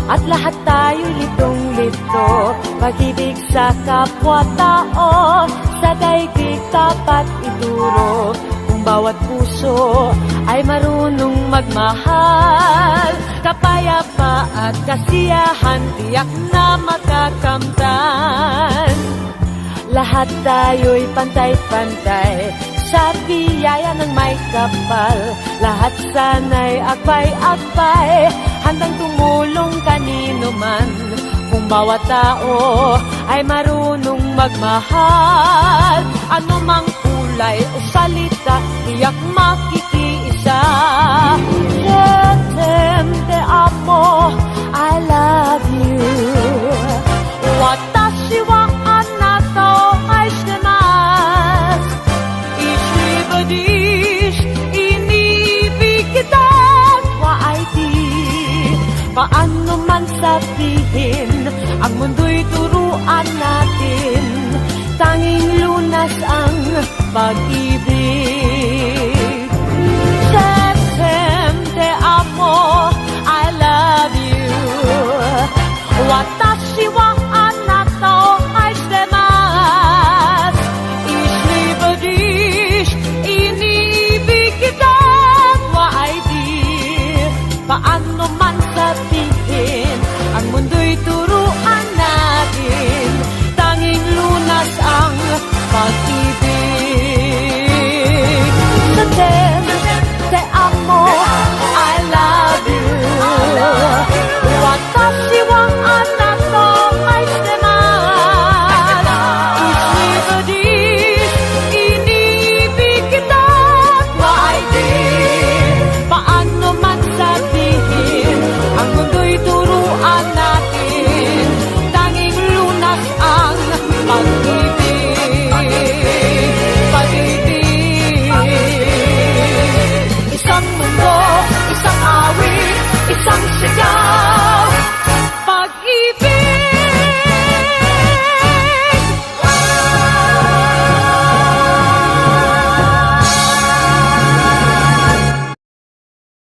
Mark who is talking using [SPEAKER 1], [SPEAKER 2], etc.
[SPEAKER 1] at lahat tayo'y litong-lito. Pag-ibig sa kapwa-tao, sa daigdig dapat ituro. Kung bawat puso ay marunong magmahal, kapayapa at kasiyahan tiyak na makakamtan. Lahat tayo'y pantay-pantay sa biyaya ng may kapal. Lahat sana'y akbay-akbay, handang tumulong kanino man. Kung bawat tao ay marunong magmahal, anumang kulay o salita tiyak makikiisa. Je t'aime, te amo, I love you. Watashi wa anata o aishitemasu. Ich liebe dich, inibig kita, wa di. Paano man sabihin, ang mundo'y turuan natin, tanging lunas ang pag-ibig. Je t'aime, te amo, I love you. Watashi wa anata o aishitemasu. Ich liebe dich, inibig kita, wa di. Paano man sabihin,